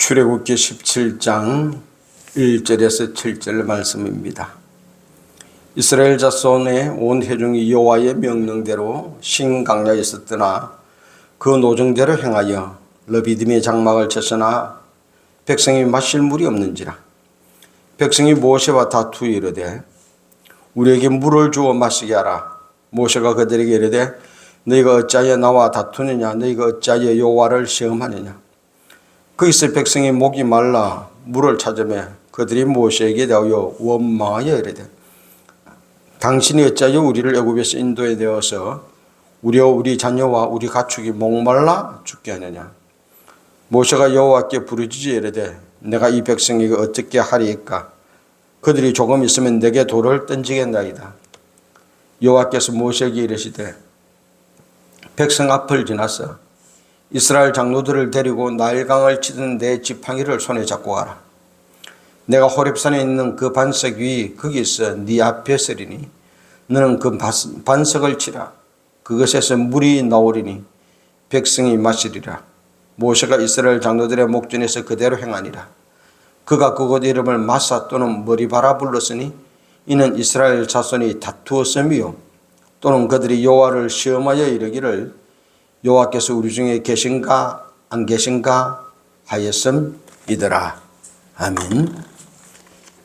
출애굽기 17장 1절에서 7절 말씀입니다. 이스라엘 자손의 온 회중이 여호와의 명령대로 신강야에서 떠나 그 노정대로 행하여 르비딤의 장막을 쳤으나 백성이 마실 물이 없는지라. 백성이 모세와 다투어 이르되 우리에게 물을 주어 마시게 하라. 모세가 그들에게 이르되 너희가 어찌하여 나와 다투느냐. 너희가 어찌하여 여호와를 시험하느냐. 거기서 백성이 목이 말라 물을 찾으며 그들이 모세에게 대하여 원망하여 이르되 당신이 어찌하여 우리를 애굽에서 인도해 내어서 우리와 우리 자녀와 우리 가축이 목말라 죽게 하느냐. 모세가 여호와께 부르짖어 이르되 내가 이 백성에게 어떻게 하리이까. 그들이 조금 있으면 내게 돌을 던지겠나이다. 여호와께서 모세에게 이르시되 백성 앞을 지나서 이스라엘 장로들을 데리고 나일강을 치던 내 지팡이를 손에 잡고 가라. 내가 호렙산에 있는 그 반석 위 거기서 네 앞에 서리니 너는 그 반석을 치라. 그것에서 물이 나오리니 백성이 마시리라. 모세가 이스라엘 장로들의 목전에서 그대로 행하니라. 그가 그곳 이름을 마사 또는 머리바라 불렀으니 이는 이스라엘 자손이 다투었음이요 또는 그들이 여호와를 시험하여 이르기를 여호와께서 우리 중에 계신가 안 계신가 하였음이더라. 아멘.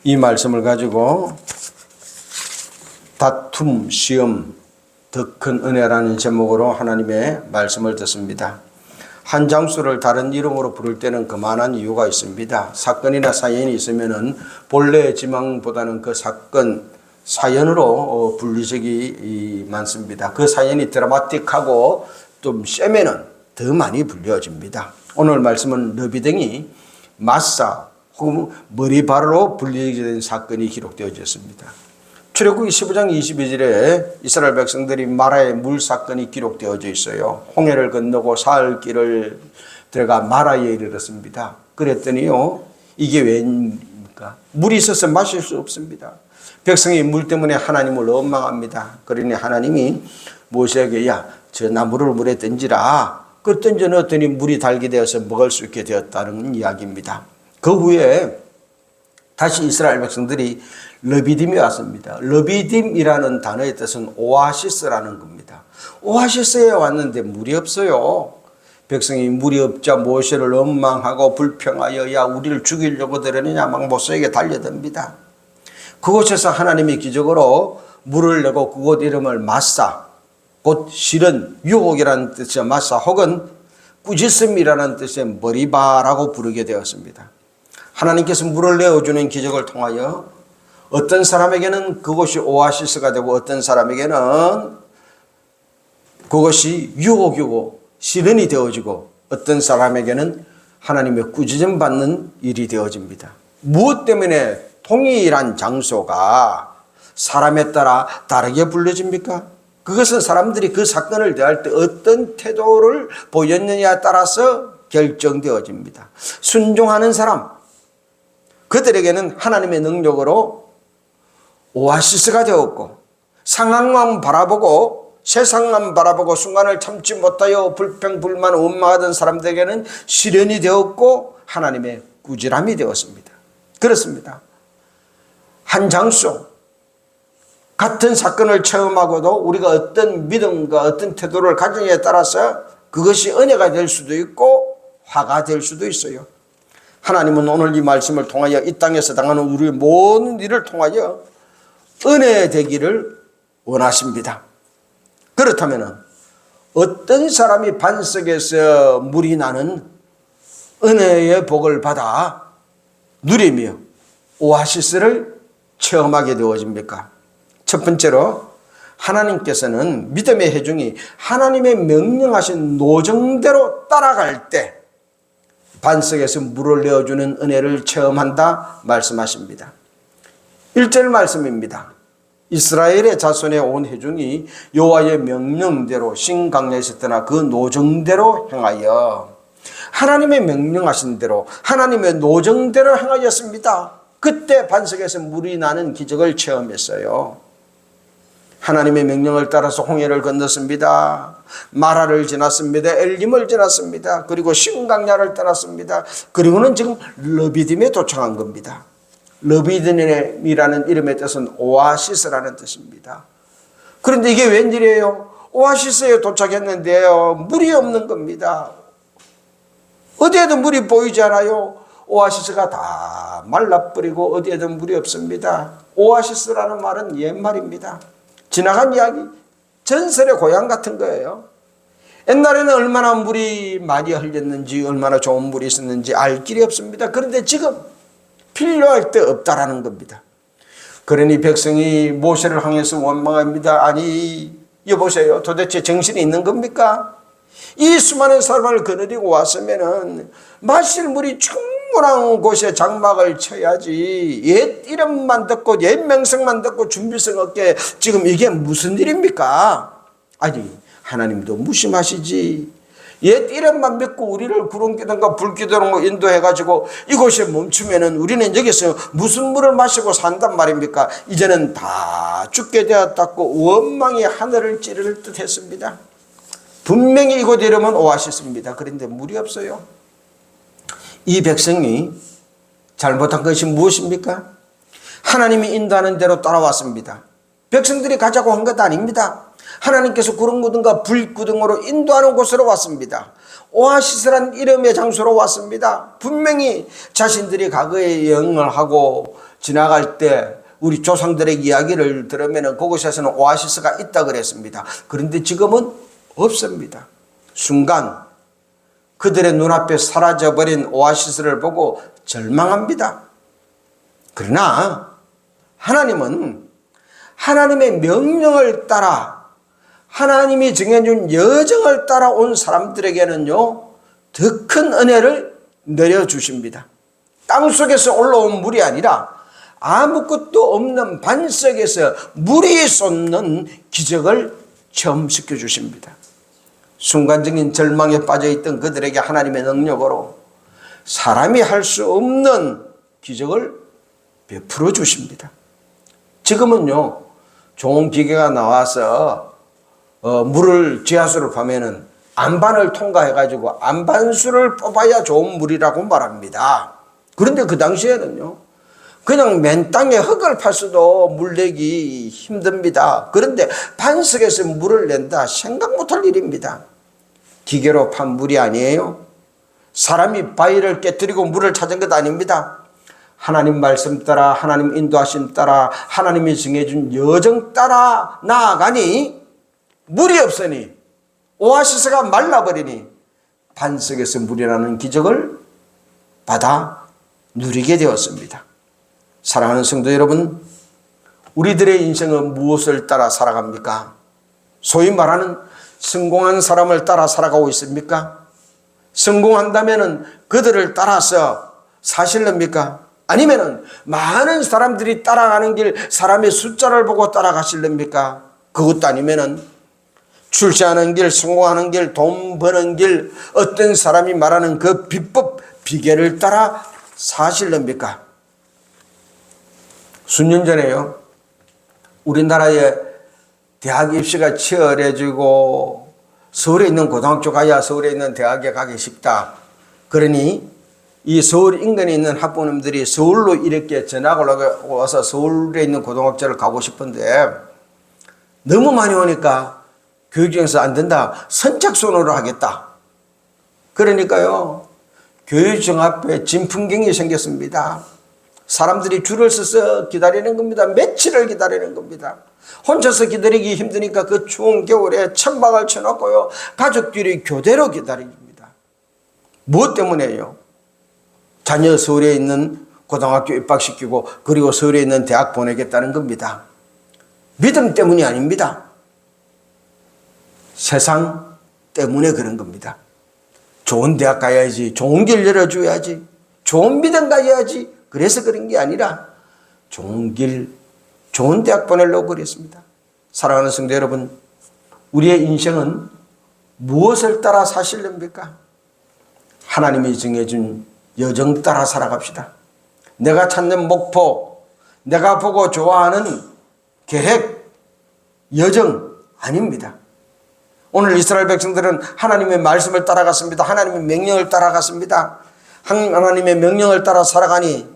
이 말씀을 가지고 다툼, 시험, 더 큰 은혜라는 제목으로 하나님의 말씀을 듣습니다. 한 장소를 다른 이름으로 부를 때는 그만한 이유가 있습니다. 사건이나 사연이 있으면은 본래 지망보다는 그 사건, 사연으로 불릴 적이 많습니다. 그 사연이 드라마틱하고 좀 세면은 더 많이 불려집니다. 오늘 말씀은 르비딤이 마사 혹은 머리바로 불리게 된 사건이 기록되어졌습니다. 출애굽기 15장 22절에 이스라엘 백성들이 마라의 물 사건이 기록되어져 있어요. 홍해를 건너고 사흘 길을 들어가 마라에 이르렀습니다. 그랬더니요, 이게 왜입니까? 물이 있어서 마실 수 없습니다. 백성이 물 때문에 하나님을 원망합니다. 그러니 하나님이 모세에게 저 나무를 물에 던지라. 그 던져 넣었더니 물이 달게 되어서 먹을 수 있게 되었다는 이야기입니다. 그 후에 다시 이스라엘 백성들이 르비딤에 왔습니다. 르비딤이라는 단어의 뜻은 오아시스라는 겁니다. 오아시스에 왔는데 물이 없어요. 백성이 물이 없자 모세를 원망하고 불평하여 우리를 죽이려고 들으느냐 막 모세에게 달려듭니다. 그곳에서 하나님이 기적으로 물을 내고 그곳 이름을 마사, 곧 실은 유혹이라는 뜻의 마사 혹은 꾸짖음이라는 뜻의 머리바라고 부르게 되었습니다. 하나님께서 물을 내어주는 기적을 통하여 어떤 사람에게는 그것이 오아시스가 되고 어떤 사람에게는 그것이 유혹이고 시련이 되어지고 어떤 사람에게는 하나님의 꾸짖음 받는 일이 되어집니다. 무엇 때문에 동일한 장소가 사람에 따라 다르게 불려집니까? 그것은 사람들이 그 사건을 대할 때 어떤 태도를 보였느냐에 따라서 결정되어집니다. 순종하는 사람, 그들에게는 하나님의 능력으로 오아시스가 되었고, 상황만 바라보고 세상만 바라보고 순간을 참지 못하여 불평, 불만, 원망하던 사람들에게는 시련이 되었고 하나님의 꾸지람이 되었습니다. 그렇습니다. 한 장소, 같은 사건을 체험하고도 우리가 어떤 믿음과 어떤 태도를 가지느냐에 따라서 그것이 은혜가 될 수도 있고 화가 될 수도 있어요. 하나님은 오늘 이 말씀을 통하여 이 땅에서 당하는 우리의 모든 일을 통하여 은혜 되기를 원하십니다. 그렇다면 어떤 사람이 반석에서 물이 나는 은혜의 복을 받아 누리며 오아시스를 체험하게 되어집니까? 첫 번째로 하나님께서는 믿음의 회중이 하나님의 명령하신 노정대로 따라갈 때 반석에서 물을 내어주는 은혜를 체험한다 말씀하십니다. 1절 말씀입니다. 이스라엘의 자손의 온 회중이 여호와의 명령대로 신강야에서 떠나 그 노정대로 행하여 하나님의 명령하신 대로 하나님의 노정대로 행하였습니다. 그때 반석에서 물이 나는 기적을 체험했어요. 하나님의 명령을 따라서 홍해를 건넜습니다. 마라를 지났습니다. 엘림을 지났습니다. 그리고 신강야를 떠났습니다. 그리고는 지금 르비딤에 도착한 겁니다. 르비딤이라는 이름의 뜻은 오아시스라는 뜻입니다. 그런데 이게 웬일이에요? 오아시스에 도착했는데요, 물이 없는 겁니다. 어디에도 물이 보이지 않아요. 오아시스가 다 말라버리고 어디에도 물이 없습니다. 오아시스라는 말은 옛말입니다. 지나간 이야기, 전설의 고향 같은 거예요. 옛날에는 얼마나 물이 많이 흘렸는지, 얼마나 좋은 물이 있었는지 알 길이 없습니다. 그런데 지금 필요할 때 없다라는 겁니다. 그러니 백성이 모세를 향해서 원망합니다. 아니, 여보세요, 도대체 정신이 있는 겁니까? 이 수많은 사람을 거느리고 왔으면은 마실 물이 충분한 곳에 장막을 쳐야지. 옛 이름만 듣고 옛 명성만 듣고 준비성 없게 지금 이게 무슨 일입니까? 아니, 하나님도 무심하시지. 옛 이름만 믿고 우리를 구름기둥과 불기둥으로 인도해가지고 이곳에 멈추면은 우리는 여기서 무슨 물을 마시고 산단 말입니까? 이제는 다 죽게 되었다고 원망이 하늘을 찌를 듯 했습니다. 분명히 이곳 이름은 오아시스입니다. 그런데 물이 없어요. 이 백성이 잘못한 것이 무엇입니까? 하나님이 인도하는 대로 따라왔습니다. 백성들이 가자고 한 것 아닙니다. 하나님께서 구름기둥과 불기둥으로 인도하는 곳으로 왔습니다. 오아시스란 이름의 장소로 왔습니다. 분명히 자신들이 과거에 여행을 하고 지나갈 때 우리 조상들의 이야기를 들으면 그곳에서는 오아시스가 있다 그랬습니다. 그런데 지금은 없습니다. 순간 그들의 눈앞에 사라져버린 오아시스를 보고 절망합니다. 그러나 하나님은 하나님의 명령을 따라 하나님이 정해준 여정을 따라온 사람들에게는요, 더 큰 은혜를 내려주십니다. 땅속에서 올라온 물이 아니라 아무것도 없는 반석에서 물이 솟는 기적을 체험시켜 주십니다. 순간적인 절망에 빠져있던 그들에게 하나님의 능력으로 사람이 할 수 없는 기적을 베풀어 주십니다. 지금은요, 좋은 기계가 나와서 물을 지하수를 파면은 안반을 통과해가지고 안반수를 뽑아야 좋은 물이라고 말합니다. 그런데 그 당시에는요, 그냥 맨 땅에 흙을 파서도 물 내기 힘듭니다. 그런데 반석에서 물을 낸다, 생각 못할 일입니다. 기계로 판 물이 아니에요. 사람이 바위를 깨뜨리고 물을 찾은 것 아닙니다. 하나님 말씀 따라, 하나님 인도하심 따라, 하나님이 정해준 여정 따라 나아가니 물이 없으니 오아시스가 말라버리니 반석에서 물이 나는 기적을 받아 누리게 되었습니다. 사랑하는 성도 여러분, 우리들의 인생은 무엇을 따라 살아갑니까? 소위 말하는 성공한 사람을 따라 살아가고 있습니까? 성공한다면은 그들을 따라서 사실랍니까? 아니면은 많은 사람들이 따라가는 길, 사람의 숫자를 보고 따라가실랍니까? 그것도 아니면은 출세하는 길, 성공하는 길, 돈 버는 길, 어떤 사람이 말하는 그 비법, 비결을 따라 사실랍니까? 수년 전에요, 우리나라에 대학 입시가 치열해지고 서울에 있는 고등학교 가야 서울에 있는 대학에 가기 쉽다. 그러니 이 서울 인근에 있는 학부모님들이 서울로 이렇게 전학을 와서 서울에 있는 고등학교를 가고 싶은데 너무 많이 오니까 교육청에서 안 된다, 선착순으로 하겠다. 그러니까요, 교육청 앞에 진풍경이 생겼습니다. 사람들이 줄을 서서 기다리는 겁니다. 며칠을 기다리는 겁니다. 혼자서 기다리기 힘드니까 그 추운 겨울에 천막을 쳐놓고요, 가족들이 교대로 기다립니다. 무엇 때문에요? 자녀 서울에 있는 고등학교 입학시키고 그리고 서울에 있는 대학 보내겠다는 겁니다. 믿음 때문이 아닙니다. 세상 때문에 그런 겁니다. 좋은 대학 가야지, 좋은 길 열어줘야지, 좋은 믿음 가야지, 그래서 그런 게 아니라 좋은 길, 좋은 대학 보내려고 그랬습니다. 사랑하는 성도 여러분, 우리의 인생은 무엇을 따라 사실랍니까? 하나님이 정해준 여정 따라 살아갑시다. 내가 찾는 목표, 내가 보고 좋아하는 계획, 여정 아닙니다. 오늘 이스라엘 백성들은 하나님의 말씀을 따라갔습니다. 하나님의 명령을 따라갔습니다. 하나님의 명령을 따라 살아가니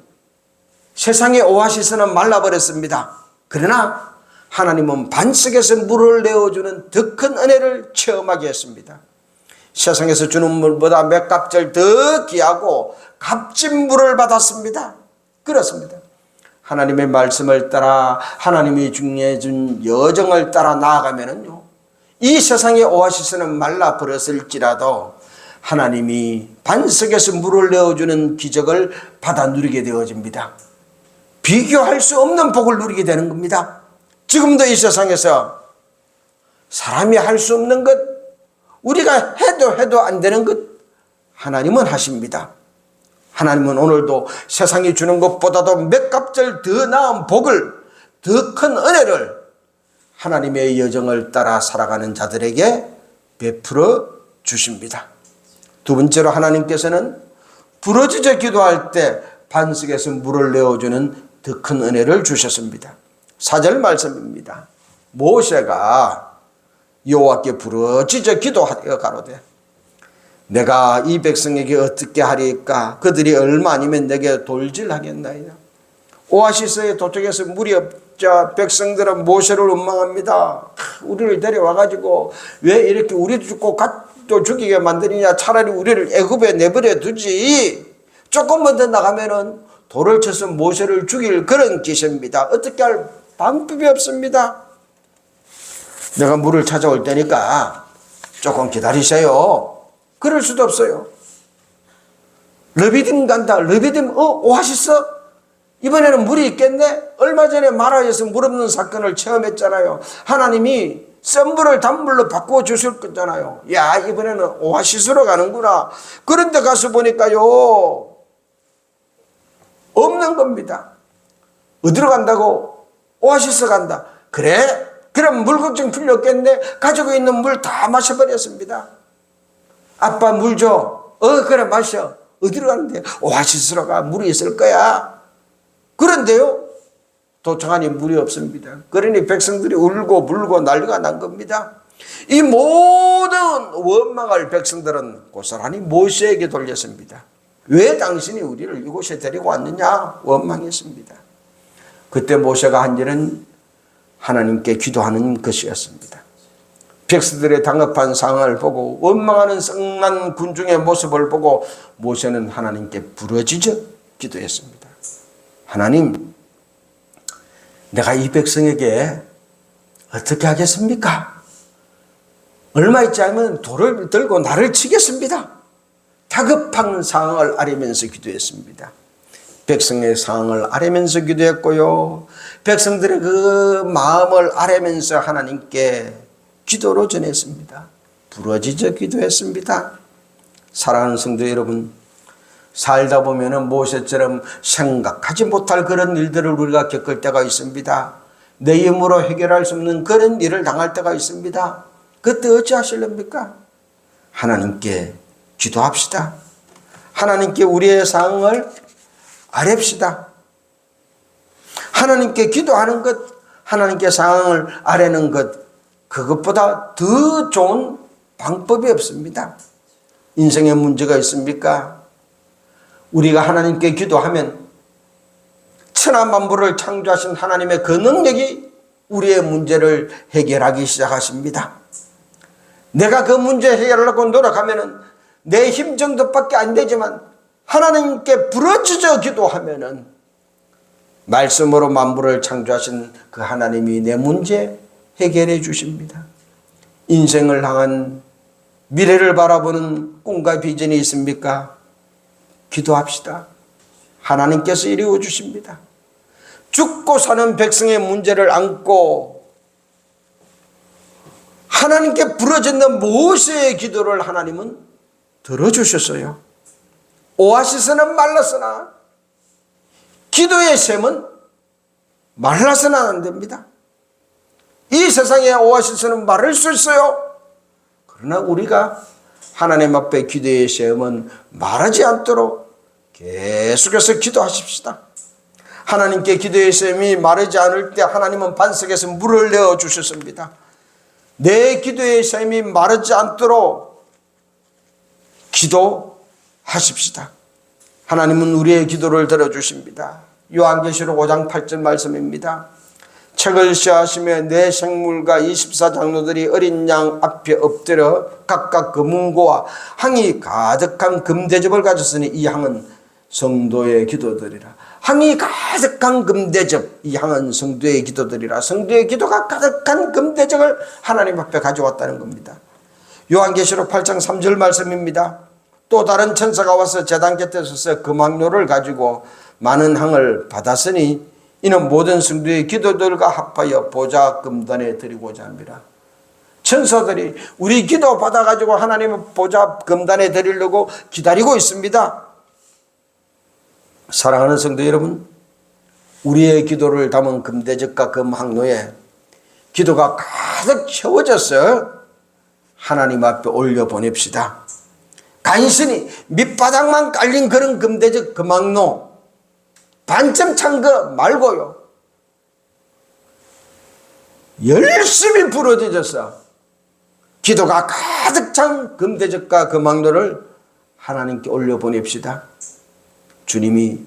세상의 오아시스는 말라버렸습니다. 그러나 하나님은 반석에서 물을 내어주는 더 큰 은혜를 체험하게 했습니다. 세상에서 주는 물보다 몇 갑절 더 귀하고 값진 물을 받았습니다. 그렇습니다. 하나님의 말씀을 따라 하나님이 정해준 여정을 따라 나아가면은요, 이 세상의 오아시스는 말라버렸을지라도 하나님이 반석에서 물을 내어주는 기적을 받아 누리게 되어집니다. 비교할 수 없는 복을 누리게 되는 겁니다. 지금도 이 세상에서 사람이 할 수 없는 것, 우리가 해도 안 되는 것, 하나님은 하십니다. 하나님은 오늘도 세상이 주는 것보다도 몇 갑절 더 나은 복을, 더 큰 은혜를 하나님의 여정을 따라 살아가는 자들에게 베풀어 주십니다. 두 번째로 하나님께서는 부르짖어 기도할 때 반석에서 물을 내어주는 더 큰 은혜를 주셨습니다. 4절 말씀입니다. 모세가 여호와께 부르짖어 기도하여 가로되 내가 이 백성에게 어떻게 하리까? 그들이 얼마 아니면 내게 돌질하겠나이다. 오아시스에 도착해서 물이 없자 백성들은 모세를 원망합니다. 우리를 데려와가지고 왜 이렇게 우리도 죽고 갓도 죽이게 만드느냐. 차라리 우리를 애굽에 내버려 두지. 조금만 더 나가면은 돌을 쳐서 모세를 죽일 그런 기세입니다. 어떻게 할 방법이 없습니다. 내가 물을 찾아올 테니까 조금 기다리세요. 그럴 수도 없어요. 르비딤 간다. 르비딤 오아시스? 이번에는 물이 있겠네? 얼마 전에 마라에서 물 없는 사건을 체험했잖아요. 하나님이 센 물을 단물로 바꾸어 주실 거잖아요. 야, 이번에는 오아시스로 가는구나. 그런데 가서 보니까요, 없는 겁니다. 어디로 간다고? 오아시스 간다. 그래? 그럼 물 걱정 필요 없겠네? 가지고 있는 물 다 마셔버렸습니다. 아빠 물 줘. 그래 마셔. 어디로 가는데? 오아시스로 가. 물이 있을 거야. 그런데요, 도착하니 물이 없습니다. 그러니 백성들이 울고 불고 난리가 난 겁니다. 이 모든 원망할 백성들은 고스란히 모세에게 돌렸습니다. 왜 당신이 우리를 이곳에 데리고 왔느냐? 원망했습니다. 그때 모세가 한 일은 하나님께 기도하는 것이었습니다. 백성들의 당혹한 상황을 보고 원망하는 성난 군중의 모습을 보고 모세는 하나님께 부르짖어 기도했습니다. 하나님, 내가 이 백성에게 어떻게 하겠습니까? 얼마 있지 않으면 돌을 들고 나를 치겠습니다. 다급한 상황을 아뢰면서 기도했습니다. 백성의 상황을 아뢰면서 기도했고요, 백성들의 그 마음을 아뢰면서 하나님께 기도로 전했습니다. 부르짖어 기도했습니다. 사랑하는 성도 여러분, 살다 보면은 모세처럼 생각하지 못할 그런 일들을 우리가 겪을 때가 있습니다. 내 힘으로 해결할 수 없는 그런 일을 당할 때가 있습니다. 그때 어찌하실랍니까? 하나님께 기도합시다. 하나님께 우리의 상황을 아뢰읍시다. 하나님께 기도하는 것, 하나님께 상황을 아뢰는 것, 그것보다 더 좋은 방법이 없습니다. 인생에 문제가 있습니까? 우리가 하나님께 기도하면 천하만물을 창조하신 하나님의 그 능력이 우리의 문제를 해결하기 시작하십니다. 내가 그 문제 해결하려고 노력하면은 내 힘 정도밖에 안 되지만 하나님께 부르짖어 기도하면은 말씀으로 만물을 창조하신 그 하나님이 내 문제 해결해 주십니다. 인생을 향한 미래를 바라보는 꿈과 비전이 있습니까? 기도합시다. 하나님께서 이루어 주십니다. 죽고 사는 백성의 문제를 안고 하나님께 부르짖는 모세의 기도를 하나님은 들어주셨어요. 오아시스는 말랐으나 기도의 샘은 말라서는 안 됩니다. 이 세상의 오아시스는 마를 수 있어요. 그러나 우리가 하나님 앞에 기도의 샘은 말하지 않도록 계속해서 기도하십시다. 하나님께 기도의 샘이 마르지 않을 때 하나님은 반석에서 물을 내어 주셨습니다. 내 기도의 샘이 마르지 않도록 기도하십시다. 하나님은 우리의 기도를 들어주십니다. 요한계시록 5장 8절 말씀입니다. 책을 시하시며 내 생물과 24장로들이 어린 양 앞에 엎드려 각각 금은고와 향이 가득한 금대접을 가졌으니 이 향은 성도의 기도들이라. 향이 가득한 금대접, 이 향은 성도의 기도들이라. 성도의 기도가 가득한 금대접을 하나님 앞에 가져왔다는 겁니다. 요한계시록 8장 3절 말씀입니다. 또 다른 천사가 와서 제단 곁에 서서 금황로를 가지고 많은 향을 받았으니 이는 모든 성도의 기도들과 합하여 보좌 금단에 드리고자 합니다. 천사들이 우리 기도 받아가지고 하나님의 보좌 금단에 드리려고 기다리고 있습니다. 사랑하는 성도 여러분, 우리의 기도를 담은 금대접과 금항로에 기도가 가득 채워져서 하나님 앞에 올려보냅시다. 간신히 밑바닥만 깔린 그런 금대접 금항로 반쯤 찬 거 말고요, 열심히 부러져서 기도가 가득 찬 금대접과 금항로를 하나님께 올려보냅시다. 주님이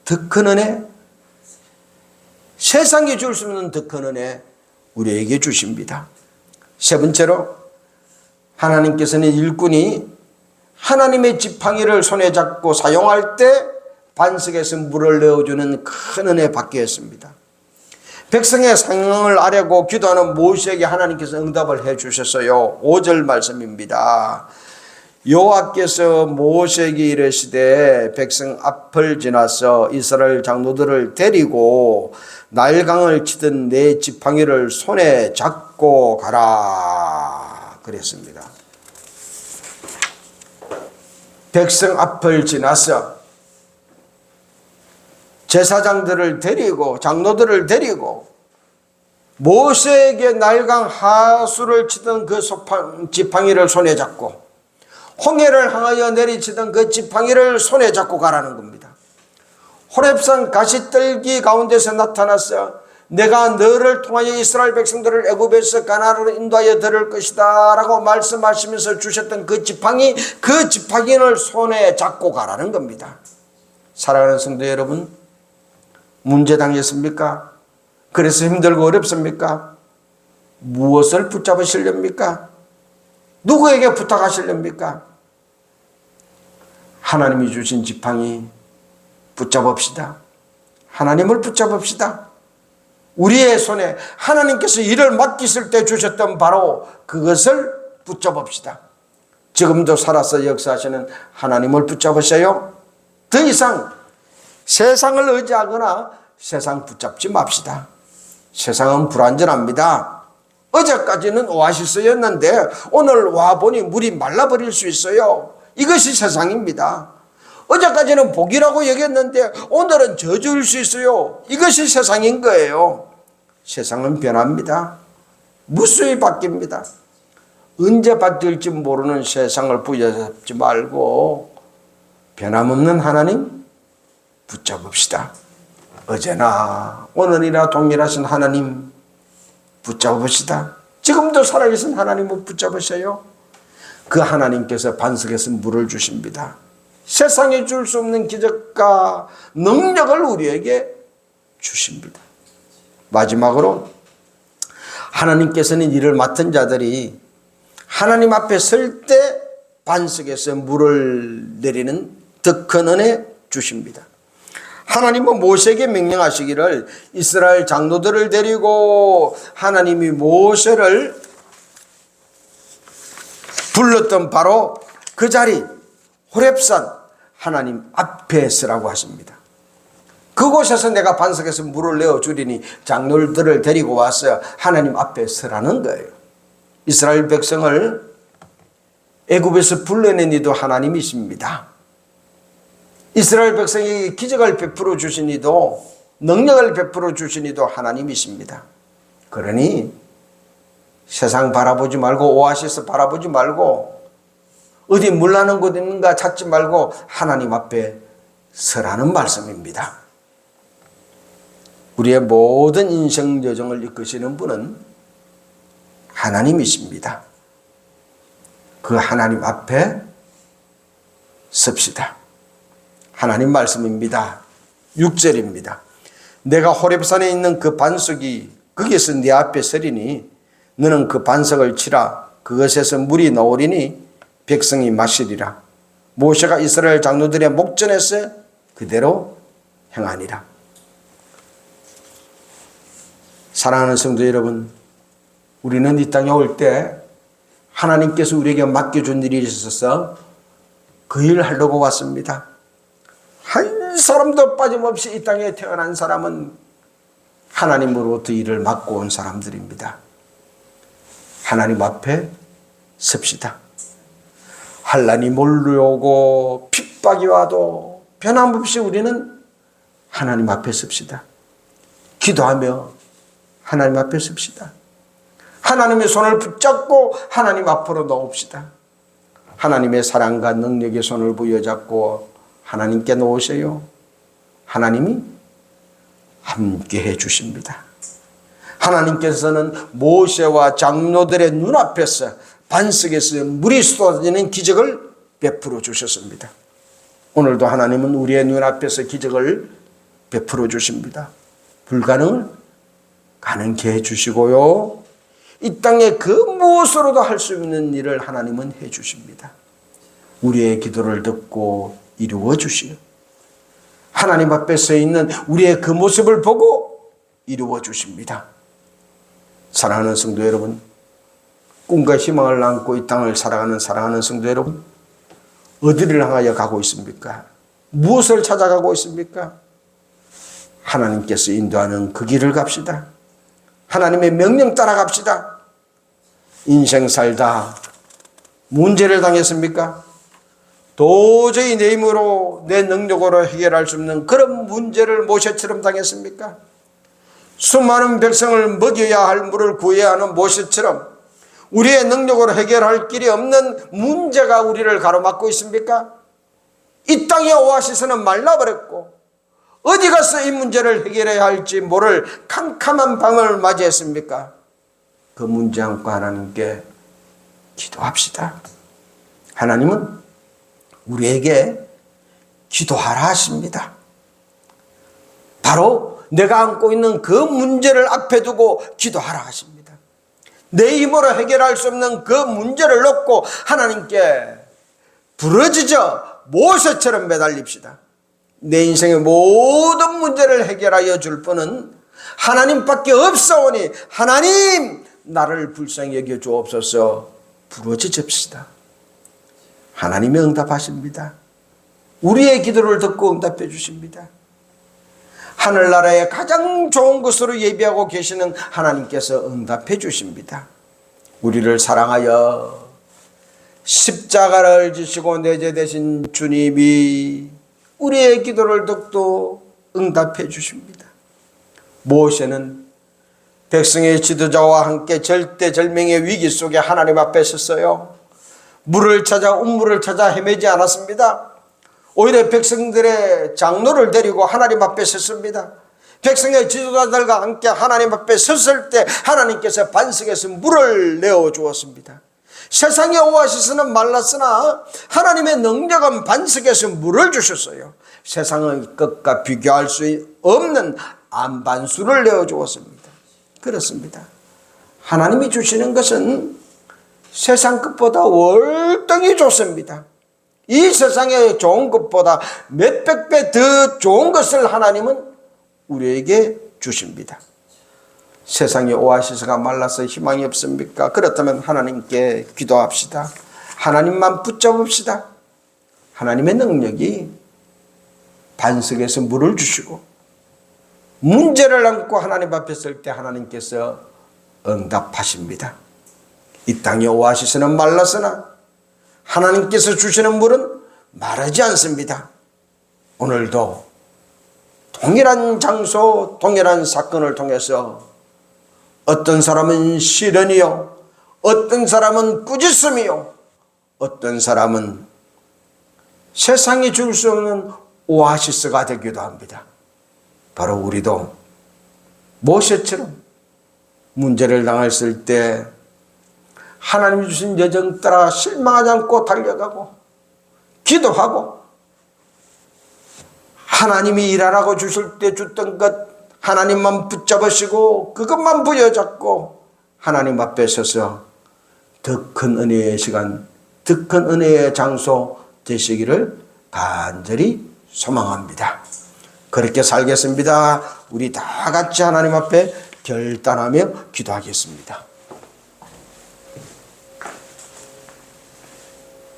더 큰 은혜, 세상에 줄 수 없는 더 큰 은혜 우리에게 주십니다. 세 번째로, 하나님께서는 일꾼이 하나님의 지팡이를 손에 잡고 사용할 때 반석에서 물을 내어주는 큰 은혜 받게 했습니다. 백성의 상황을 아뢰고 기도하는 모세에게 하나님께서 응답을 해 주셨어요. 5절 말씀입니다. 여호와께서 모세에게 이르시되 백성 앞을 지나서 이스라엘 장로들을 데리고 나일강을 치던 내 지팡이를 손에 잡고 가라 그랬습니다. 백성 앞을 지나서 제사장들을 데리고 장로들을 데리고 모세에게 나일강 하수를 치던 그 지팡이를 손에 잡고 홍해를 향하여 내리치던 그 지팡이를 손에 잡고 가라는 겁니다. 호렙산 가시떨기 가운데서 나타나서 내가 너를 통하여 이스라엘 백성들을 애굽에서 가나안으로 인도하여 들을 것이다 라고 말씀하시면서 주셨던 그 지팡이를 손에 잡고 가라는 겁니다. 사랑하는 성도 여러분, 문제 당했습니까? 그래서 힘들고 어렵습니까? 무엇을 붙잡으시렵니까? 누구에게 부탁하시렵니까? 하나님이 주신 지팡이 붙잡읍시다. 하나님을 붙잡읍시다. 우리의 손에 하나님께서 일을 맡기실 때 주셨던 바로 그것을 붙잡읍시다. 지금도 살아서 역사하시는 하나님을 붙잡으세요. 더 이상 세상을 의지하거나 세상 붙잡지 맙시다. 세상은 불완전합니다. 어제까지는 오아시스였는데 오늘 와보니 물이 말라버릴 수 있어요. 이것이 세상입니다. 어제까지는 복이라고 여겼는데 오늘은 저주일 수 있어요. 이것이 세상인 거예요. 세상은 변합니다. 무수히 바뀝니다. 언제 바뀔지 모르는 세상을 부여잡지 말고 변함없는 하나님 붙잡읍시다. 어제나 오늘이나 동일하신 하나님 붙잡읍시다. 지금도 살아계신 하나님을 붙잡으세요. 그 하나님께서 반석에서 물을 주십니다. 세상에 줄 수 없는 기적과 능력을 우리에게 주십니다. 마지막으로, 하나님께서는 일을 맡은 자들이 하나님 앞에 설 때 반석에서 물을 내리는 더 큰 은혜 주십니다. 하나님은 모세에게 명령하시기를 이스라엘 장로들을 데리고 하나님이 모세를 불렀던 바로 그 자리 호렙산 하나님 앞에 서라고 하십니다. 그곳에서 내가 반석에서 물을 내어주리니 장로들을 데리고 와서 하나님 앞에 서라는 거예요. 이스라엘 백성을 애굽에서 불러낸 이도 하나님이십니다. 이스라엘 백성에게 기적을 베풀어 주신 이도 능력을 베풀어 주신 이도 하나님이십니다. 그러니 세상 바라보지 말고 오아시스 바라보지 말고 어디 물 나는 곳 있는가 찾지 말고 하나님 앞에 서라는 말씀입니다. 우리의 모든 인생 여정을 이끄시는 분은 하나님이십니다. 그 하나님 앞에 섭시다. 하나님 말씀입니다. 6절입니다. 내가 호렙산에 있는 그 반석이 거기에서 네 앞에 서리니 너는 그 반석을 치라. 그것에서 물이 나오리니 백성이 마시리라. 모세가 이스라엘 장로들의 목전에서 그대로 행하니라. 사랑하는 성도 여러분, 우리는 이 땅에 올 때 하나님께서 우리에게 맡겨준 일이 있어서 그 일을 하려고 왔습니다. 한 사람도 빠짐없이 이 땅에 태어난 사람은 하나님으로부터 일을 맡고 온 사람들입니다. 하나님 앞에 섭시다. 환난이 몰려오고 핍박이 와도 변함없이 우리는 하나님 앞에 섭시다. 기도하며 하나님 앞에 섭시다. 하나님의 손을 붙잡고 하나님 앞으로 놓읍시다. 하나님의 사랑과 능력의 손을 부여잡고 하나님께 놓으세요. 하나님이 함께 해 주십니다. 하나님께서는 모세와 장로들의 눈앞에서 반석에서 물이 쏟아지는 기적을 베풀어 주셨습니다. 오늘도 하나님은 우리의 눈앞에서 기적을 베풀어 주십니다. 불가능을 가능케 해 주시고요. 이 땅에 그 무엇으로도 할 수 있는 일을 하나님은 해 주십니다. 우리의 기도를 듣고 이루어 주시오. 하나님 앞에 서 있는 우리의 그 모습을 보고 이루어 주십니다. 사랑하는 성도 여러분, 꿈과 희망을 안고 이 땅을 살아가는 사랑하는 성도 여러분, 어디를 향하여 가고 있습니까? 무엇을 찾아가고 있습니까? 하나님께서 인도하는 그 길을 갑시다. 하나님의 명령 따라갑시다. 인생 살다 문제를 당했습니까? 도저히 내 힘으로 내 능력으로 해결할 수 없는 그런 문제를 모세처럼 당했습니까? 수많은 백성을 먹여야 할 물을 구해야 하는 모세처럼 우리의 능력으로 해결할 길이 없는 문제가 우리를 가로막고 있습니까? 이 땅의 오아시스는 말라버렸고 어디 가서 이 문제를 해결해야 할지 모를 캄캄한 밤을 맞이했습니까? 그 문제 안고 하나님께 기도합시다. 하나님은 우리에게 기도하라 하십니다. 바로 내가 안고 있는 그 문제를 앞에 두고 기도하라 하십니다. 내 힘으로 해결할 수 없는 그 문제를 놓고 하나님께 부르짖어 모세처럼 매달립시다. 내 인생의 모든 문제를 해결하여 줄 분은 하나님밖에 없사오니 하나님 나를 불쌍히 여겨 주옵소서 부르짖읍시다. 하나님이 응답하십니다. 우리의 기도를 듣고 응답해 주십니다. 하늘나라의 가장 좋은 것으로 예비하고 계시는 하나님께서 응답해 주십니다. 우리를 사랑하여 십자가를 지시고 내재되신 주님이 우리의 기도를 듣고 응답해 주십니다. 모세는 백성의 지도자와 함께 절대절명의 위기 속에 하나님 앞에 섰어요. 물을 찾아 운물을 찾아 헤매지 않았습니다. 오히려 백성들의 장로를 데리고 하나님 앞에 섰습니다. 백성의 지도자들과 함께 하나님 앞에 섰을 때 하나님께서 반석에서 물을 내어 주었습니다. 세상의 오아시스는 말랐으나 하나님의 능력은 반석에서 물을 주셨어요. 세상의 것과 비교할 수 없는 안반수를 내어 주었습니다. 그렇습니다. 하나님이 주시는 것은 세상 것보다 월등히 좋습니다. 이 세상의 좋은 것보다 몇백 배 더 좋은 것을 하나님은 우리에게 주십니다. 세상의 오아시스가 말라서 희망이 없습니까? 그렇다면 하나님께 기도합시다. 하나님만 붙잡읍시다. 하나님의 능력이 반석에서 물을 주시고 문제를 안고 하나님 앞에 설 때 하나님께서 응답하십니다. 이 땅의 오아시스는 말랐으나 하나님께서 주시는 물은 마르지 않습니다. 오늘도 동일한 장소, 동일한 사건을 통해서 어떤 사람은 시련이요, 어떤 사람은 꾸짖음이요, 어떤 사람은 세상이 줄 수 없는 오아시스가 되기도 합니다. 바로 우리도 모세처럼 문제를 당했을 때 하나님이 주신 여정 따라 실망하지 않고 달려가고 기도하고 하나님이 일하라고 주실 때 줬던 것 하나님만 붙잡으시고 그것만 부여잡고 하나님 앞에 서서 더 큰 은혜의 시간, 더 큰 은혜의 장소 되시기를 간절히 소망합니다. 그렇게 살겠습니다. 우리 다 같이 하나님 앞에 결단하며 기도하겠습니다.